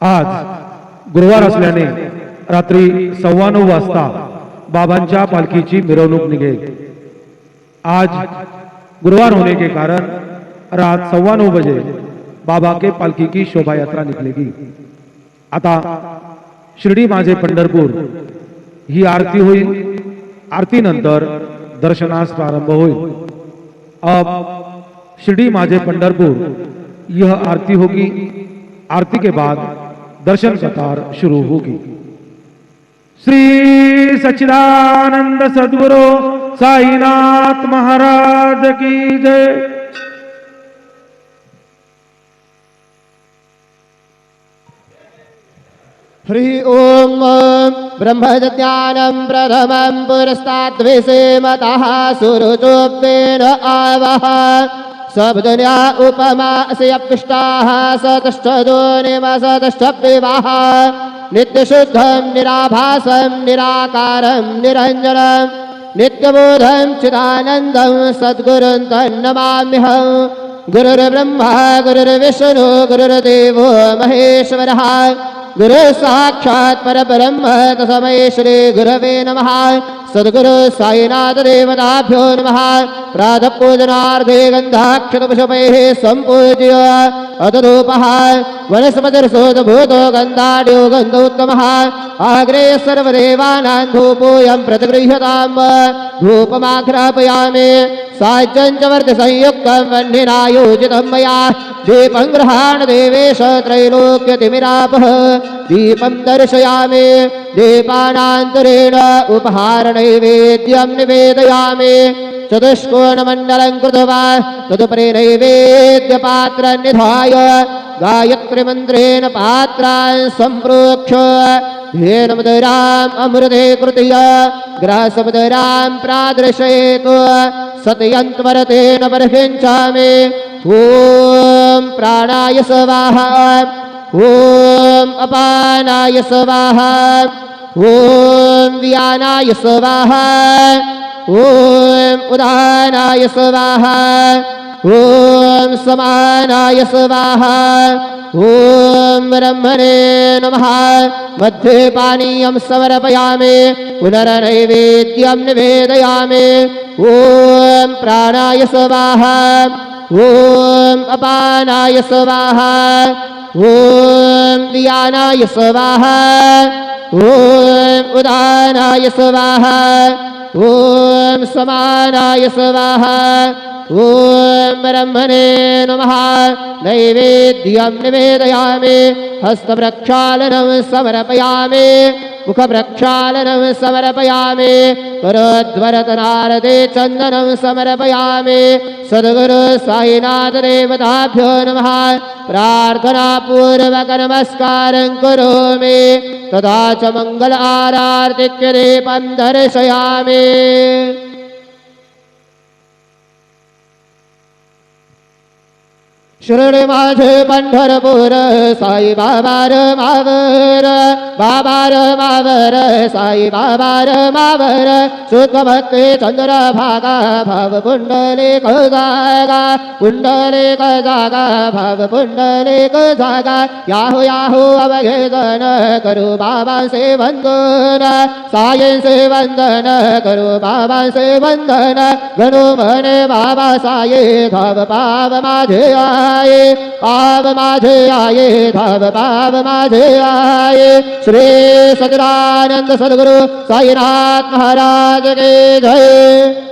आज गुरुवार असल्याने रात्री 9:15 वाजता बाबांच्या पालखीची मिरवणूक निघेल। आज गुरुवार होने के कारण रात 9:15 बजे बाबा के पालकी की शोभा यात्रा निकलेगी। आता शिर्डी माझे पंढरपूर ही आरती होईल। आरती नंतर दर्शनास प्रारंभ होईल। अब शिर्डी माझे पंढरपुर यह आरती होगी। आरती के बाद दर्शन कतार शुरू होगी। श्री सच्चिदानंद सद्गुरु साईनाथ महाराज की जय। हरि ओम ब्रह्मज्ञानं प्रथमं पुरस्ताद्विषे मतः सुरुचोपेन आवह सबदुनिया उपमा से अपिष्टाः सतश्चदोनिमसतश्च विवाह नित्यशुद्धं निराभासं निराकारं निरञ्जनं नित्यबोधं चिदानन्दं सद्गुरुं तन्नमाम्यहं। गुरुर्ब्रह्मा गुरुर्विष्णु गुरुर्देवो महेश्वरः गुरु साक्षात् परब्रह्म तस्मै श्री गुरवे नमः। सद्गुरु साईनाथ देवताभ्यो नमः। प्रातः पूजनार्थे गन्धाक्षतपुष्पैः सम्पूज्य अतरूपः वनस्पतिर्सोदभूतो गन्धाढ्यो गन्धोत्तमः आग्रे सर्वदेवानां धूपोऽयं प्रतिगृह्यताम्। धूपमाघ्रापयामि साज्यं च वर्धसंयुक्तं वह्निनायोजितं मया दीपं गृहाण देवेश त्रैलोक्यतिमिरापः। दीपं दर्शयामि दीपानान्तरेण उपहारनैवेद्यं निवेदयामि। चतुष्कोणमण्डलं कृत्वा तदुपरि नैवेद्यपात्रं निधाय गायत्रीमन्त्रेण पात्रान् सम्प्रोक्ष्य धेन मधुराम् अमृते कृतय ग्रासमधुरां प्रादर्शयेत् सत्यन्त्वरतेन बर्हिञ्चामि। ॐ प्राणाय स्वाहा ॐ अपानाय स्वाहा ॐ व्यानाय स्वाहा ॐ उदानाय स्वाहा ॐ समानाय स्वाहा ॐ ब्रह्मणे नमः। मध्ये पानीयं समर्पयामि पुनर्नैवेद्यं निवेदयामि। ॐ प्राणाय स्वाहा ॐ अपानाय स्वाहा ॐ व्यानाय स्वाहा ॐ उदानाय स्वाहा ॐ समानाय स्वाहा ॐ ब्रह्मणे नमः। नैवेद्यं निवेदयामि हस्तप्रक्षालनं समर्पयामि मुखप्रक्षालनं समर्पयामि करोद्वरतनारते चन्दनं समर्पयामि। सद्गुरु साईनाथ देवताभ्यो नमः। प्रार्थनापूर्वक नमस्कारं करोमि तथा च मंगल आरार्तिक्य दीपं दर्शयामि। शिर्डी माझे पंढरपूर साई बाबार मावर बाबार मावर साई बाबार मावर शुद्ध भक्ती चंद्र भागा भाव पुंडलिक जागा पुंडलिक जागा भाव पुंडलिक जागा याहू याहू अवघेदन करू बाबा से वंदन साई से वंदन करू बाबा से वंदन गणू म्हणे बाबा साई धाव पाव माझे पाव माझे आये धाव पाव माझे आये। श्री सच्चिदानंद सद्गुरु साईनाथ महाराज के जय।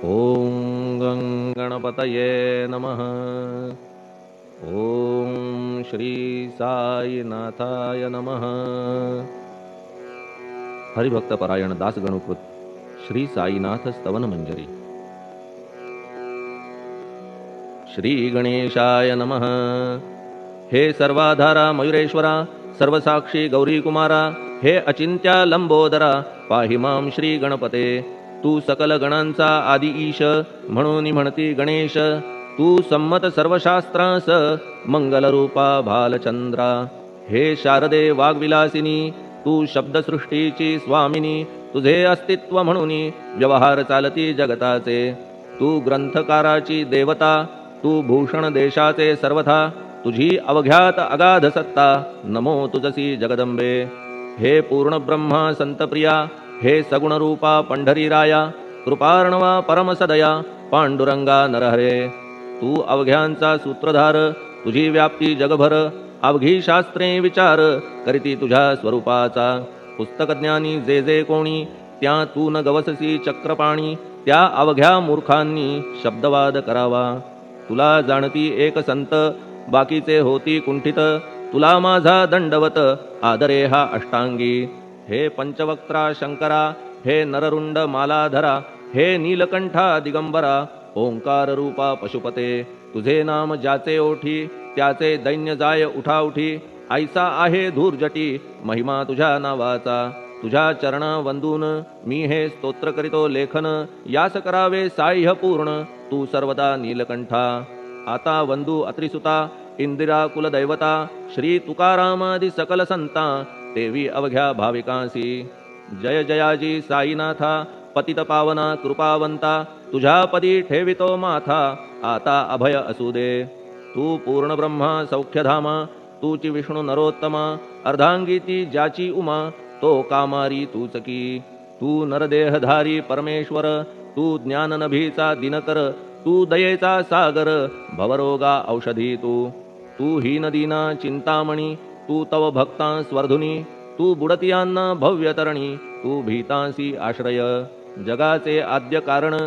ॐ गणपतये नमः। ॐ श्री साईनाथाय नमः। हरिभक्त परायण दास गणुकृत श्री साईनाथ स्तवन मंजरी। श्री गणेशाय नमः। हे सर्वाधारा मयुरेश्वरा, सर्वसाक्षी गौरी कुमारा, हे अचिंत्या लंबोदरा, पाहि मां श्री गणपते। तू सकल गणांचा आदि ईश, म्हणून म्हणती गणेश। तू संमत सर्वशास्त्रांस, मंगलरूपा भालचंद्रा। हे शारदे वाग्विलासिनी, तू शब्दसृष्टीची स्वामिनी। तुझे अस्तित्व म्हणून व्यवहार चालती जगताचे। तू ग्रंथकाराची देवता, तू भूषण देशाचे सर्वथा। तुझी अवघ्यात अगाध सत्ता, नमो तुझसी जगदंबे। हे पूर्ण ब्रह्मा संतप्रिया, हे सगुण रूपा पंढरीराया। कृपार्णवा परमसदया, पांडुरंगा नरहरे। तू अवघ्यांचा सूत्रधार, तुझी व्याप्ती जगभर। अवघी शास्त्रे विचार, करीती तुझ्या स्वरूपाचा। पुस्तकज्ञानी जे जे कोणी, त्या तू न गवससी चक्रपाणी। त्या अवघ्या मूर्खांनी शब्दवाद करावा। तुला जाणती एक संत, बाकीचे होती कुंठित। तुला माझा दंडवत, आदरे हा अष्टांगी। हे पंचवक्त्रा शंकरा, हे नररुंड मालाधरा। हे नीलकंठा दिगंबरा, ओंकार रूपा पशुपते। तुझे नाम ज्याचे ओठी, त्याचे दैन्य जाय उठाउठी। ऐसा आहे धूर्जटी, महिमा तुझ्या नावाचा। तुझ्या चरणा वंदून मी हे स्तोत्र करीतो लेखन। यास करावे साह्य पूर्ण, तू सर्वदा नीलकंठा। आता वंदू अत्रिसुता, इंदिरा कुलदैवता। श्री तुकारामादि सकल संता, देवी अवघ्या भाविकांसी। जय जयाजी साईनाथा, पतित पावना कृपावंता। तुझ्या पदी ठेवितो माथा, आता अभय असू दे। तू पूर्ण ब्रह्मा सौख्यधामा, तूची विष्णू नरोत्तमा। अर्धांगी ती ज्याची उमा, तो कामारी तूच की। तू नरदेहधारी परमेश्वर, तू ज्ञाननभीचा दिनकर। तू दयेचा सागर, भवरोगा औषधी तू। तू हीनदीना चिंतामणी, तू तव भक्तां स्वर्धुनी। तू बुडतियांना भव्यतरणी, तू भीतांसी आश्रय। जगाचे आद्य कारण,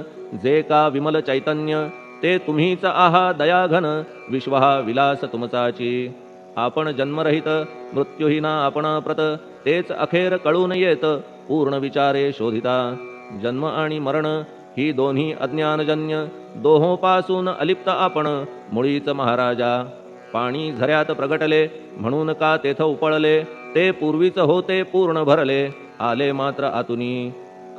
जे का विमल चैतन्य। ते तुम्हीच आहा दयाघन, विश्व हा विलास तुमचाची। आपण जन्मरहित, मृत्यूहीना आपण प्रत। तेच अखेर कळून येत, पूर्ण विचारे शोधिता। जन्म आणि मरण ही दोन्ही अज्ञानजन्य। दोहोपासून अलिप्त आपण, मुळीच महाराजा। पाणी झऱ्यात प्रगटले, म्हणून का तेथ उपळले। ते पूर्वीच होते पूर्ण भरले, आले मात्र आतुनी।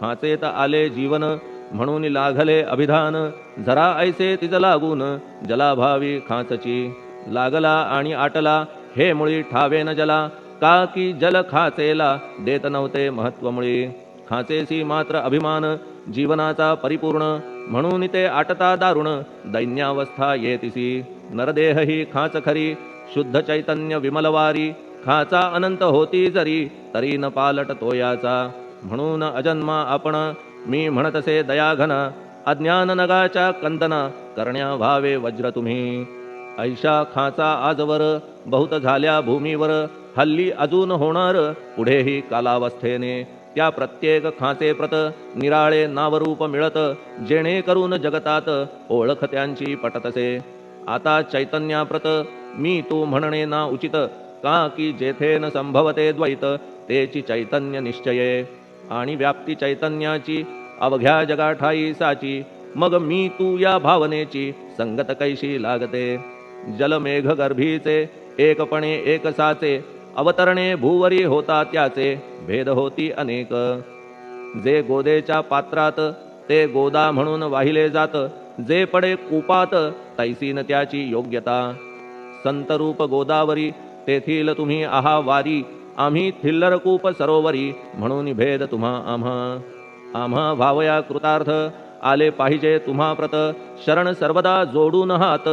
खाचेत आले जीवन, म्हणून लागले अभिधान। झरा ऐसे तिज लागून, जलाभावी खाचची। लागला आणि आटला, हे मुळी ठावे न जला। का की जल खाचेला, देत नव्हते महत्व मुळी। खाचेसी मात्र अभिमान, जीवनाचा परिपूर्ण। म्हणून ते आटता दारुण, दैन्यावस्था येतिसी। नरदेह ही खाच खरी, शुद्ध चैतन्य विमलवारी। खाचा अनंत होती जरी, तरी न पालट तोयाचा। म्हणून अजन्मा आपण, मी म्हणतसे दयाघन। अज्ञान नगाच्या कंदना, करण्या व्हावे वज्र तुम्ही। ऐशा खाचा आजवर, बहुत झाल्या भूमीवर। हल्ली अजून होणार, पुढेही कालावस्थेने। त्या प्रत्येक खाचे प्रत, निराळे नावरूप मिळत। जेणे करून जगतात, ओळख त्यांची पटतसे। आता चैतन्याप्रत, मी तू म्हणणे ना उचित। का की जेथे न संभवते द्वैत, तेची चैतन्य निश्चये। आणि व्याप्ती चैतन्याची, अवघ्या जगाठाई साची। मग मी तू या भावनेची, संगत कैशी लागते। जलमेघ गर्भीचे, एकपणे एक साचे। अवतरणे भूवरी होता त्याचे, भेद होती अनेक। जे गोदेच्या पात्रात, ते गोदा म्हणून वाहिले जात। जे पडे कूपात, तैसीन त्याची योग्यता। संतरूप गोदावरी, तेथील तुम्ही आहा वारी। आम्ही थिल्लर कूप सरोवरी, म्हणून भेद तुम्हा आम्हा। आम्हा भावया कृतार्थ, आले पाहिजे तुम्हा प्रत। शरण सर्वदा जोडून हात,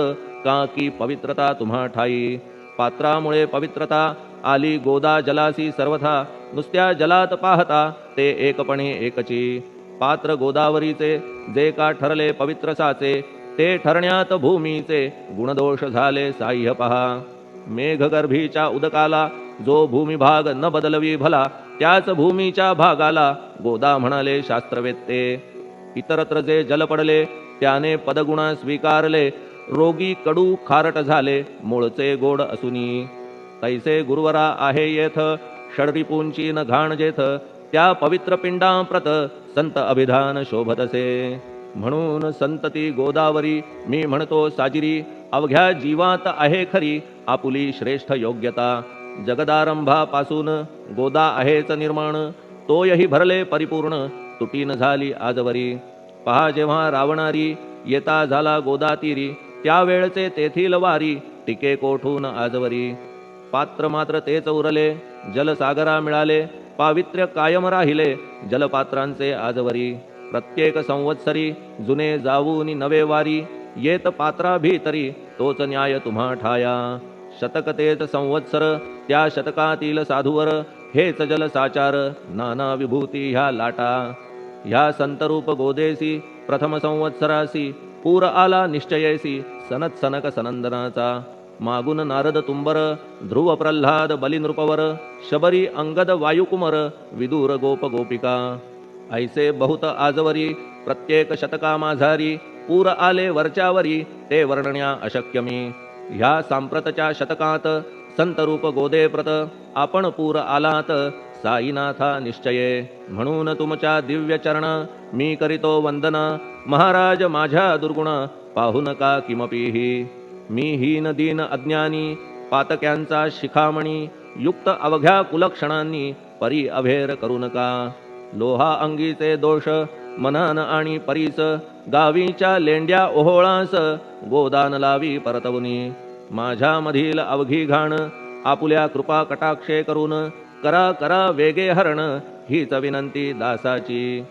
का की पवित्रता तुम्हा ठाई। पात्रामुळे पवित्रता, आली गोदा जलासी सर्वथा। नुसत्या जलात पाहता, ते एकपणे एकची। पात्र गोदावरीचे, जे का ठरले पवित्र साचे। ते ठरण्यात भूमीचे, गुणदोष झाले साह्य पहा। मेघगर्भीच्या उदकाला, जो भूमिभाग न बदलवी भला। त्याच भूमीच्या भागाला, गोदा म्हणाले शास्त्रवेत्ते। इतरत्र जे जल पडले त्याने पदगुणा स्वीकारले, रोगी कडू खारट झाले मूळचे गोड असुनी. तैसे गुरुवरा आहे येथ, षडरिपूंची न घाण जेथ, त्या पवित्र पिंडाप्रत संत अभिधान शोभतसे. म्हणून संतती गोदावरी मी म्हणतो साजिरी, अवघ्या जीवात आहे खरी आपुली श्रेष्ठ योग्यता. जगदारंभापासून गोदा आहेच निर्माण, तोयही भरले परिपूर्ण तुटीन झाली आजवरी. पहा जेव्हा रावणारी येता झाला गोदातीरी, त्यावेळचे तेथील वारी टिके कोठून आजवरी. पात्र मात्र तेच उरले जलसागरा मिळाले, पावित्र्य कायम राहिले जलपात्रांचे आजवरी. प्रत्येक संवत्सरी जुने जाऊन नवे वारी, येत पात्रा भीतरी तोच न्याय तुम्हा ठाया. शतक तेच संवत्सर त्या शतकातील साधूवर, हेच जल साचार नाना विभूती ह्या लाटा. ह्या संतरूप गोदेसी प्रथम संवत्सरासी, पूर आला निश्चयेसी सनत सनक सनंदनाचा. मागून नारद तुंबर, ध्रुव प्रल्हाद बलिनृपवर, शबरी अंगद वायुकुमर, विदूर गोप गोपिका. ऐसे बहुत आजवरी प्रत्येक शतका माझारी, पूर आले वरच्यावरी ते वर्णण्या अशक्यमी. ह्या सांप्रतच्या शतकात संतरूप गोदे प्रत, आपण पूर आलात साईनाथा निश्चये. म्हणून तुमच्या दिव्य चरण मी करीतो वंदना, महाराज माझ्या दुर्गुण पाहू नका किमपीही. मी हीन दीन अज्ञानी पातक्यांचा शिखामणी, युक्त अवघ्या कुलक्षणांनी परी अभेर करू नका. लोहा अंगीचे दोष मनान आणि परीस, गावीच्या लेंड्या ओहोळास गोदान लावी परतवनी. माझ्या मधील अवघी घाण आपुल्या कृपा कटाक्षे करून, करा करा वेगे हरण हीच विनंती दासाची.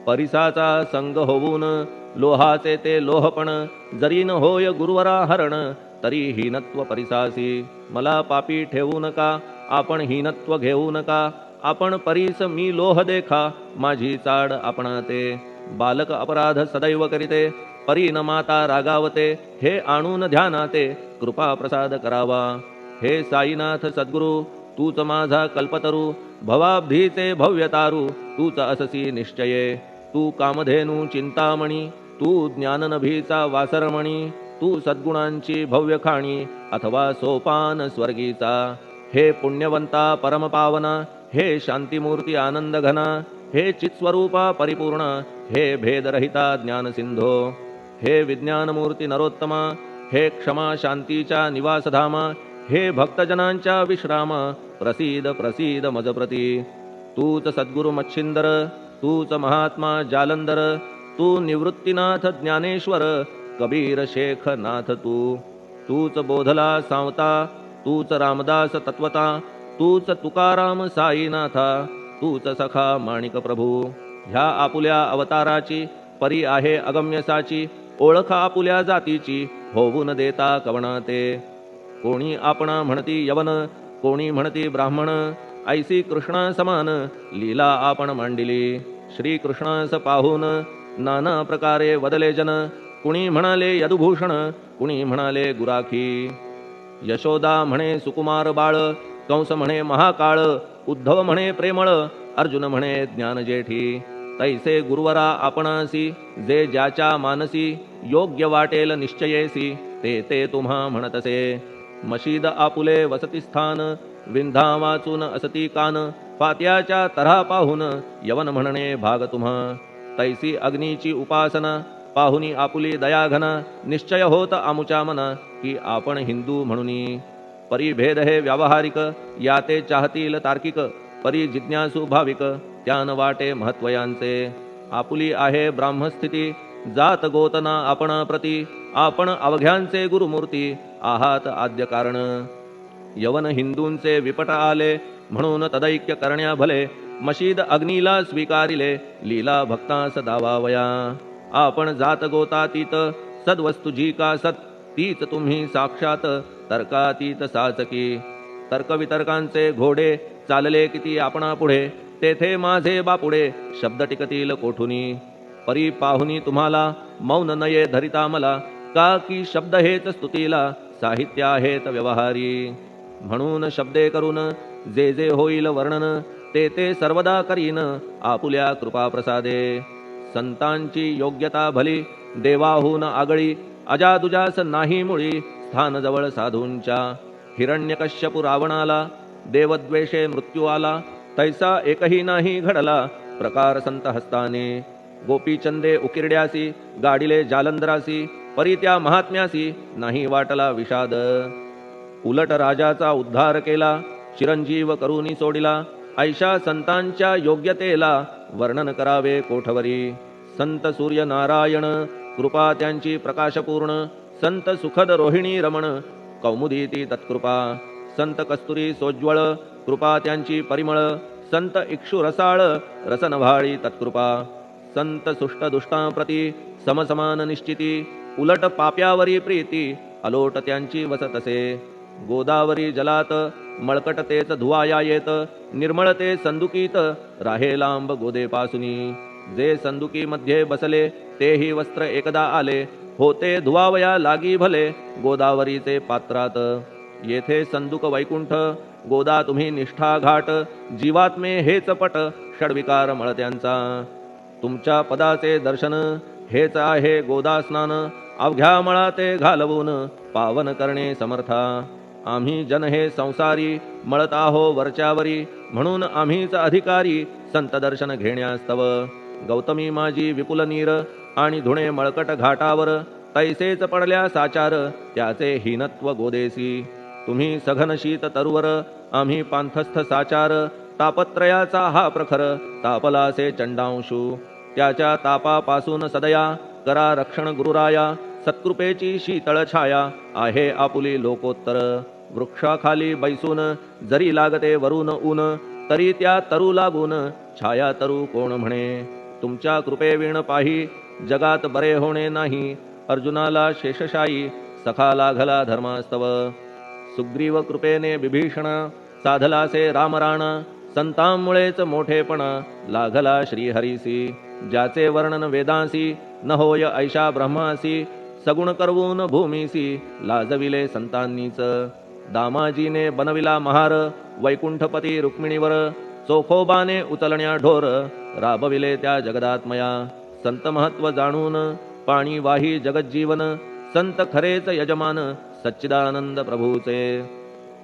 परिसाचा संग होऊन लोहाचे ते लोहपण, जरी न होय गुरुवरा हरण तरी हीनत्व परिसासी. मला पापी ठेवू नका आपण हीनत्व घेऊ नका, आपण परीस मी लोह देखा माझी चाड आपणाते. बालक अपराध सदैव करीते परी न माता रागावते, हे आणून ध्यानाते कृपा प्रसाद करावा. हे साईनाथ सद्गुरु तूच माझा कल्पतरू, भवाब्धीचे भव्यतारू तूच अससी निश्चये. तू कामधेनू चिंतामणी, तू ज्ञाननभीचा वासरमणी, तू सद्गुणांची भव्य खाणी अथवा सोपान स्वर्गीचा. हे पुण्यवंता परमपावना, हे शांतीमूर्ती आनंद घना, हे चित्स्वरूपा परिपूर्ण, हे भेदरहिता ज्ञानसिंधो. हे विज्ञानमूर्ती नरोत्तमा, हे क्षमा शांतीच्या निवासधामा, हे भक्तजनांच्या विश्राम प्रसीद प्रसीद मजप्रती. तूच सद्गुरु मच्छिंदर, तूच महात्मा जालंधर, तू निवृत्तीनाथ ज्ञानेश्वर, कबीर शेख नाथ तू. तूच बोधला सांवता, तूच रामदास तत्वता, तूच तुकाराम साईनाथा, तूच सखा माणिक प्रभू. ह्या आपुल्या अवताराची परी आहे अगम्यसाची, ओळख आपुल्या जातीची होऊन देता कवणाते. कोणी आपणा म्हणती यवन, कोणी म्हणती ब्राह्मण, ऐसी कृष्णा समान लीला आपण मांडिली. श्री कृष्णास पाहून नाना प्रकारे वदले जन, कुणी म्हणाले यदुभूषण, कुणी म्हणाले गुराखी. यशोदा म्हणे सुकुमार बाळ, कंस म्हणे महाकाळ, उद्धव म्हणे प्रेमळ, अर्जुन म्हणे ज्ञानजेठी. तैसे गुरुवरा आपणासी, जे ज्याच्या मानसी योग्य वाटेल निश्चयेसी, ते ते तुम्हा म्हणतसे. मशीद आपुले वसतिस्थान, विंधा वाचून असती कान, फात्याच्या तऱ्हा पाहून यवन म्हणणे भाग तुम्हा. तैसी अग्नीची उपासना पाहुनी आपुली दयाघना, निश्चय होत आमुच्या मना की आपण हिंदू म्हणूनी. परिभेद हे व्यावहारिक, याते चाहतील तार्किक, परी जिज्ञासू भाविक त्यान वाटे महत्वयांचे. आपुली आहे ब्राह्मस्थिती, जात गोतना आपणा प्रती, आपण अवघ्यांचे गुरुमूर्ती आहात आद्य कारण. यवन हिंदूंचे विपट आले म्हणून तदैक्य करण्या भले, मशीद अग्नीला स्वीकारिले लीला भक्तास दावावया. आपण जात गोतातीत, सद्वस्तू जी का सत, तीच तुम्ही साक्षात तर्कातीत साचकी. तर्कवितर्कांचे घोडे चालले किती आपणा पुढे, तेथे माझे बापुडे शब्द टिकतील कोठुनी. परी पाहुनी तुम्हाला मौन नये धरिता मला, का की शब्द हेच स्तुतीला साहित्य आहेत व्यवहारी. म्हणून शब्दे करून जे जे होईल वर्णन, ते ते सर्वदा करीन आपुल्या कृपा प्रसादे. संतांची योग्यता भली देवाहून आगळी अजादुजास नाही मुळी स्थान जवळ साधूंच्या हिरण्यकश्यपु रावणाला देवद्वेषे मृत्यू आला तैसा एकही नाही घडला प्रकार संत हस्ताने गोपीचंदे उकिरड्यासी गाडिले जालंधरासी परी त्या महात्म्यासी नाही वाटला विषाद उलट राजाचा उद्धार केला चिरंजीव करुनी सोडिला ऐशा संतांच्या योग्यतेला वर्णन करावे कोठवरी संत सूर्य नारायण कृपा त्यांची प्रकाशपूर्ण संत सुखद रोहिणी रमण कौमुदी ती तत्कृपा संत कस्तुरी सोज्वळ कृपा त्यांची परिमळ संत इक्षु रसाळ रसनभाळी तत्कृपा संत सुष्ट दुष्टांप्रती समसमान निश्चिती उलट पाप्यावरी प्रीती अलोट त्यांची वसतसे गोदावरी जलात मळकट तेच धुवाया येत निर्मळ ते संदुकीत राहे लांब गोदेपासुनी जे संदुकी मध्ये बसले तेही वस्त्र एकदा आले होते धुवावया लागी भले गोदावरीचे पात्रात येथे संदुक वैकुंठ गोदा तुम्ही निष्ठा घाट जीवात्मे हेच पट षडविकार मळत्यांचा तुमच्या पदाचे दर्शन हेच आहे गोदा स्नान अवघ्या मळा ते घालवून पावन करणे समर्था आम्ही जन हे संसारी मळत आहो वरच्यावरी म्हणून आम्हीच अधिकारी संत दर्शन घेण्यास्तव गौतमी माझी विपुल नीर आणि धुणे मळकट घाटावर तैसेच पडल्या साचार त्याचे हीनत्व गोदेसी तुम्ही सघन शीत तरुवर आम्ही पांथस्थ साचार तापत्रयाचा हा प्रखर तापलासे चंडांशू त्याच्या तापापासून सदया करा रक्षण गुरुराया सत्कृपेची शीतळ छाया आहे आपुली लोकोत्तर वृक्षाखाली बैसून जरी लागते वरून ऊन तरी त्या तरू लागून छाया तरू कोण म्हणे तुमच्या कृपेविण पाही जगात बरे होणे नाही अर्जुनाला शेषशायी सखा लागला धर्मास्तव सुग्रीव कृपेने विभीषण साधलासे रामराणा संतांमुळेच मोठेपणा लागला श्रीहरीसी ज्याचे वर्णन वेदांसी न होय ऐशा ब्रह्मासी सगुण करवून भूमीसी लाजविले संतांनीच दामाजीने बनविला महार वैकुंठपती रुक्मिणीवर चोखोबाने उचलण्या ढोर राबविले त्या जगदात्मया संत महत्व जाणून पाणी वाही जगज्जीवन संत खरेच यजमान सच्चिदानंद प्रभूचे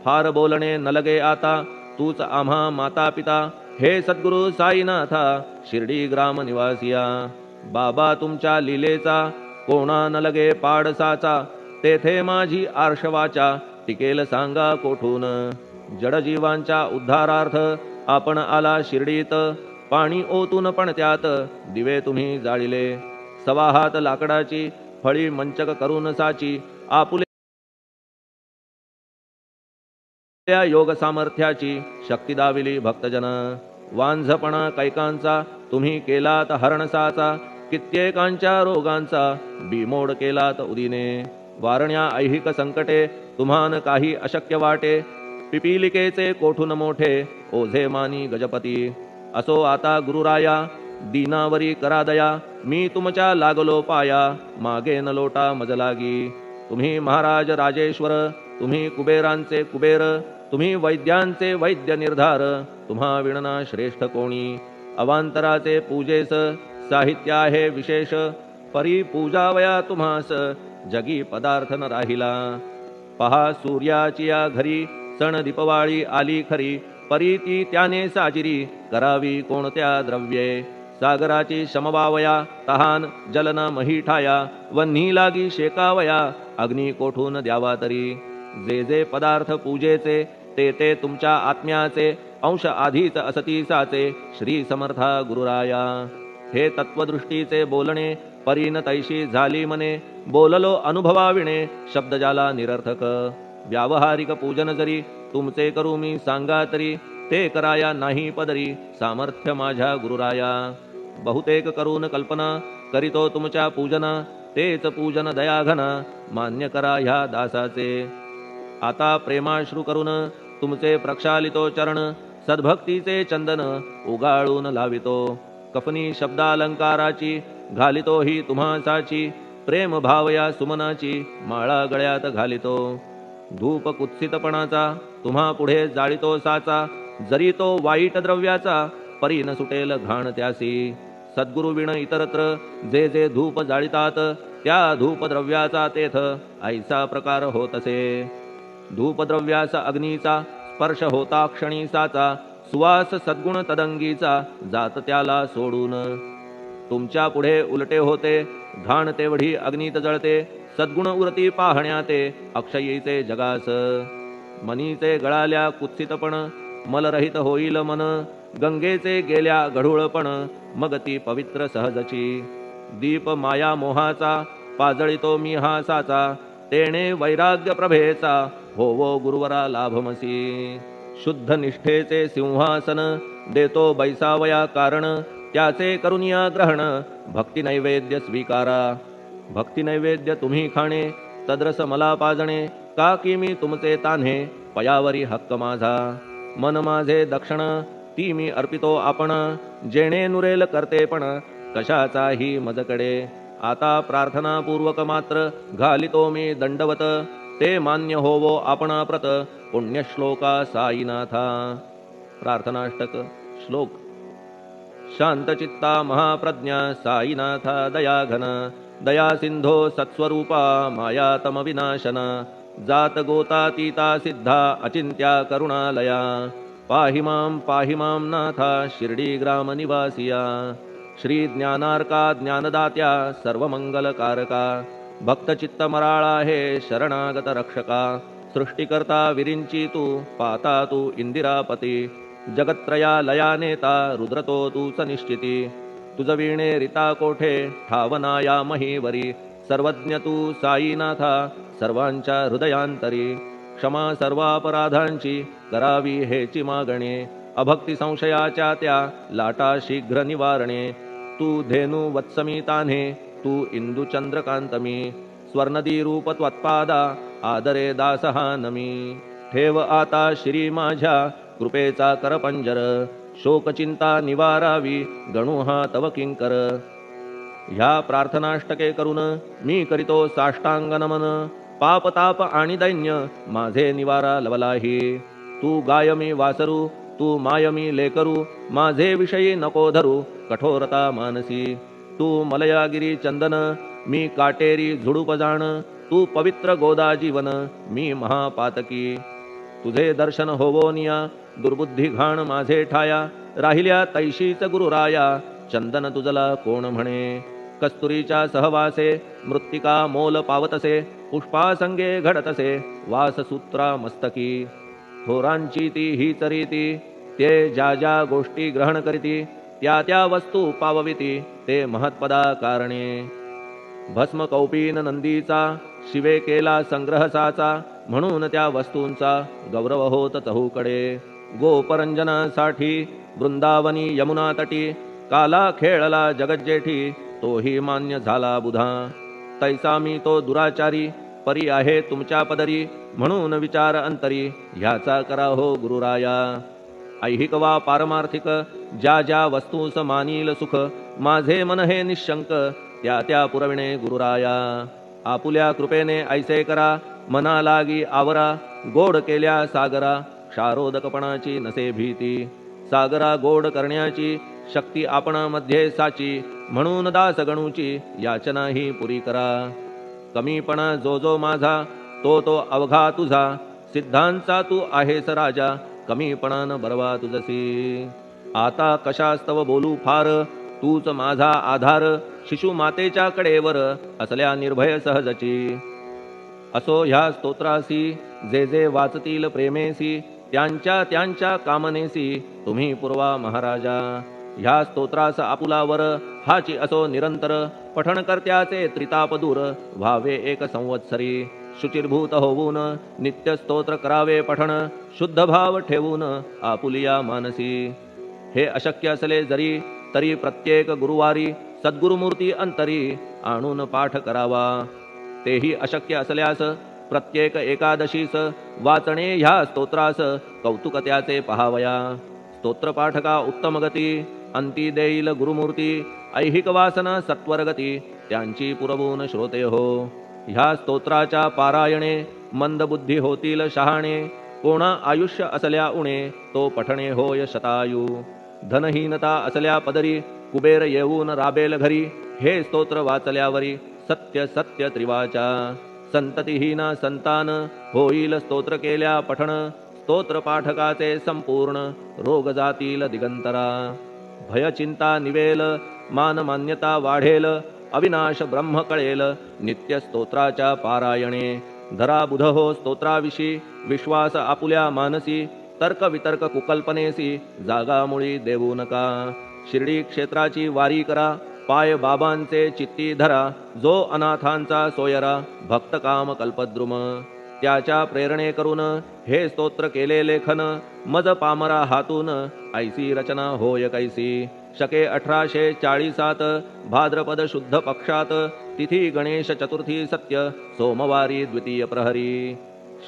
फार बोलणे न लगे आता तूच आम्हा माता पिता हे सद्गुरु साईनाथा शिर्डी ग्राम निवासिया बाबा तुमच्या लीलेचा कोणा न लगे पाडसाचा तेथे माझी आर्षवाचा टिकेल सांगा कोठून जडजीवांच्या उद्धारार्थ आपण आला शिर्डीत पाणी ओतून पण त्यात दिवे तुम्ही जाळिले सवा हात लाकडाची फळी मंचक करून साची आपुले योग सामर्थ्याची शक्ती दाविली भक्तजन वांझपणा कैकांचा तुम्ही केलात हरणसाचा कित्येकांच्या रोगांचा बिमोड केलात उदिने वारण्या ऐहिक संकटे तुम्हान काही अशक्य वाटे पिपीलिकेचे कोठून मोठे ओझे मानी गजपती असो आता गुरुराया दीनावरी करा दया मी तुमच्या लागलो पाया मागे न लोटा मजलागी तुम्ही महाराज राजेश्वर तुम्ही कुबेरांचे कुबेर तुम्ही वैद्यांचे वैद्य निर्धार तुम्हा विणना श्रेष्ठ कोणी अवांतराचे पूजेस साहित्य आहे विशेष परी पूजावया तुम्हास जगी पदार्थ न राहिला पहा सूर्याची या घरी सण दीपवाळी आली खरी परी ती त्याने साजिरी करावी कोणत्या द्रव्ये सागराची शमवावया तहान जलन मही ठाया वन्ही लागी शेकावया अग्नी कोठून द्यावा तरी जे जे पदार्थ पूजेचे ते ते तुमच्या आत्म्याचे अंश आधीच असतीसाचे श्री समर्था गुरुराया हे तत्वदृष्टीचे बोलणे परीन तैशी झाली मने बोललो अनुभवाविणे शब्द जाला निरर्थक व्यावहारिक पूजन जरी तुमचे करू मी सांगा तरी ते कराया नाही पदरी सामर्थ्य माझ्या गुरुराया बहुतेक करून कल्पना करीतो तुमच्या पूजना तेच पूजन दयाघना मान्य करा ह्या दासाचे आता प्रेमाश्रू करून तुमचे प्रक्षालितो चरण सद्भक्तीचे चंदन उगाळून लावितो कफनी शब्दालंकाराची घालितो ही तुम्हासाची प्रेम भावया सुमनाची माळा गळ्यात घालितो धूप कुत्सितपणाचा तुम्हा पुढे जाळितो साचा जरी तो वाईट द्रव्याचा परी न सुटेल घाण त्यासी सद्गुरु विण इतरत्र जे जे धूप जाळितात त्या धूपद्रव्याचा तेथ ऐसा प्रकार होतसे. धूपद्रव्याचा अग्नीचा स्पर्श होता क्षणी साचा सुवास सद्गुण तदंगीचा जात त्याला सोडून. तुमच्या पुढे उलटे होते घाण तेवढी अग्नीत जळते सद्गुण उरती पाहण्याते अक्षयीचे जगास. मनीचे गळाल्या कुत्सितपण मलरहित होईल मन गंगेचे गेल्या गढूळपण मग ती पवित्र सहजची. दीप माया मोहाचा पाजळितो मी हा साचा तेणे वैराग्य प्रभेचा होवो गुरुवरा लाभमसी. शुद्ध निष्ठेचे सिंहासन देतो बैसावया कारण त्याचे करुनिया ग्रहण भक्ती नैवेद्य स्वीकारा. भक्ती नैवेद्य तुम्ही खाणे तद्रस मला पाजणे का की मी तुमचे तान्हे पयावरी हक्क माझा. मन माझे दक्षिण ती मी अर्पितो आपण जेणे नुरेल करतेपण कशाचाही मजकडे. आता प्रार्थनापूर्वक मात्र घालितो मी दंडवत ते मान्य होवो आपणाप्रत पुण्यश्लोका साईनाथा. प्रार्थनाष्टक श्लोक. शांतचित्ता महाप्रज्ञा साईनाथा दयाघन दया सिंधो सत्स्वरूपा मायातम विनाशन जात गोतातीता सिद्धा अचिंत्या करुणालया. पाहि मां नाथा शिर्डी ग्राम निवासिया. श्री ज्ञानार्का ज्ञानदात्या सर्वमंगलकारका भक्तचित्त मराळा हे शरणागत रक्षका. सृष्टिकर्ता विरिंची तू पाता तू इंदिरापती जगत्त्रया लया नेता रुद्रतो तूच निश्चिती. तुझ वीणे रिता कोठे ठावनाया महीवरी सर्वज्ञ तू साईनाथा सर्वांच्या हृदयांतरी. क्षमा सर्वापराधांची करावी हेची मागणे अभक्ती संशयाच्या त्या लाटा शीघ्र निवारणे. तू धेनु वत्समी तान्हे तू इंदू चंद्रकांतमी स्वर्णदी रूप त्वत्पादा आदरे दासहा नमी. ठेव आता श्री माझ्या कृपेचा करपंजर शोकचिंता निवारावी गणू हा तव किंकर. ह्या प्रार्थनाष्टके करून मी करीतो साष्टांग नमन पापताप आणि दैन्य माझे निवारा लवलाही. तू गाय मी वासरू तू माय मी लेकरू माझे विषयी नको धरू कठोरता मानसी. तू मलयागिरी चंदन मी काटेरी झुडूप जाण तू पवित्र गोदा जीवन मी महापातकी. तुझे दर्शन होवोनिया दुर्बुद्धी घाण माझे ठाया राहिल्या तैशीच गुरुराया चंदन तुझला कोण म्हणे. कस्तुरीच्या सहवासे मृत्तिका मोल पावतसे पुष्पासंगे घडतसे वाससूत्रा मस्तकी. थोरांची ती हीच रीती ते ज्या ज्या गोष्टी ग्रहण करीती त्या त्या वस्तू पावविती ते महत्पदा कारणे. भस्म कौपीन नंदीचा शिवे केला संग्रह साचा म्हणून त्या वस्तूंचा गौरव होत चहूकडे. गोपरंजनासाठी वृंदावनी यमुना तटी काला खेळला जगज्जेठी तोही मान्य झाला बुधा. तैसा मी तो दुराचारी परी आहे तुमच्या पदरी म्हणून विचार अंतरी ह्याचा करा हो गुरुराया. ऐहिक वा पारमार्थिक ज्या ज्या वस्तूस मानील सुख माझे मन हे निशंक त्या त्या पुरविणे गुरुराया. आपुल्या कृपेने ऐसे करा मना लागी आवरा गोड केल्या सागरा क्षारोदकपणाची नसे भीती. सागरा गोड करण्याची शक्ती आपणामध्ये साची म्हणून दास गणूची याचना ही पुरी करा. कमीपणा जो जो माझा तो तो अवघा तुझा सिद्धांचा तू आहेस राजा कमीपणान बरवा तुझसी. आता कशास्तव बोलू फार तूच माझा आधार शिशु मातेच्या कडेवर असल्या निर्भय सहजची. असो ह्या स्तोत्रासी जे जे वाचतील प्रेमेसी त्यांच्या त्यांच्या कामनेसी तुम्ही पुरवा महाराजा. ह्या स्तोत्रास आपुलावर हाची असो निरंतर पठण कर्त्याचे त्रिताप दूर व्हावे एक संवत्सरी. शुचिर्भूत होऊन नित्य स्तोत्र करावे पठण शुद्ध भाव ठेवून आपुलिया मानसी. हे अशक्य असले जरी तरी प्रत्येक गुरुवारी सद्गुरुमूर्ती अंतरी आणून पाठ करावा. तेही अशक्य असल्यास प्रत्येक एकादशीस वाचणे ह्या स्तोत्रास कौतुक त्याचे पहावया. स्तोत्रपाठका उत्तम गती अंती देईल गुरुमूर्ती ऐहिक वासना सत्वरगती त्यांची पुरवून श्रोते हो. ह्या स्तोत्राच्या पारायणे मंदबुद्धी होतील शहाणे कोणा आयुष्य असल्या उणे तो पठणे होय शतायू. धनहीनता असल्या पदरी कुबेर येऊन राबेल घरी हे स्तोत्र वाचल्यावरी सत्य सत्य त्रिवाचा संततिहीन संतान होईल स्तोत्र केल्या पठण स्तोत्र पाठकाचे संपूर्ण रोग जातील दिगंतरा भय चिंता निवेल मान मान्यता वाढेल अविनाश ब्रह्म कळेल नित्य स्तोत्राच्या पारायणे धरा बुध हो स्तोत्राविषयी विश्वास आपुल्या मानसी तर्क वितर्क कुकल्पनेसी जागामुळी देऊ नका शिर्डी क्षेत्राची वारी करा पाय बाबांचे चित्ती धरा जो अनाथांचा सोयरा भक्त काम कल्पद्रुम त्याच्या प्रेरणे करून हे स्तोत्र केले लेखन मज पामरा हातून ऐसी रचना होय कैसी शके 1840 भाद्रपद शुद्ध पक्षात तिथी गणेश चतुर्थी सत्य सोमवारी द्वितीय प्रहरी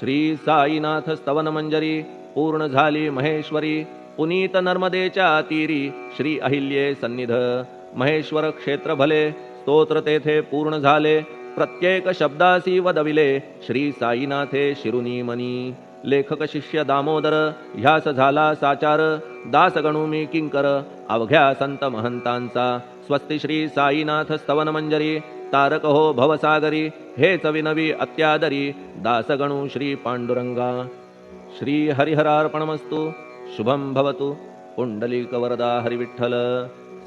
श्री साईनाथ स्तवन मंजरी पूर्ण झाली महेश्वरी पुनीत नर्मदेच्या तीरी श्री अहिल्ये सन्निध महेश्वर क्षेत्र भले स्तोत्र तेथे पूर्ण झाले प्रत्येक शब्दासी वदविले श्री साईनाथे शिरुनी मनी लेखक शिष्य दामोदर ह्यास झाला साचार दास गणू मी किंकर अवघ्या संत महंतांचा स्वस्ति श्री साईनाथ स्तवन मंजरी तारक हो भवसागरी हेच विनवी अत्यादरी दास गणू श्री पांडुरंगा श्री हरिहरार्पणमस्तु शुभम भवतु पुंडलिक वरदा हरिविठ्ठल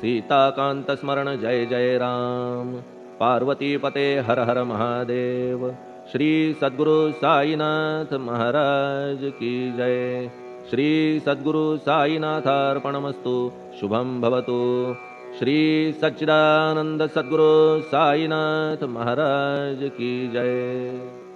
सीताकांत स्मरण जय जय राम पार्वती पते हर हर महादेव श्री सद्गुरु साईनाथ महाराज की जय श्री सद्गुरु साईनाथार्पणमस्तु शुभम भवतु श्री सच्चिदानंद सद्गुरु साईनाथ महाराज की जय।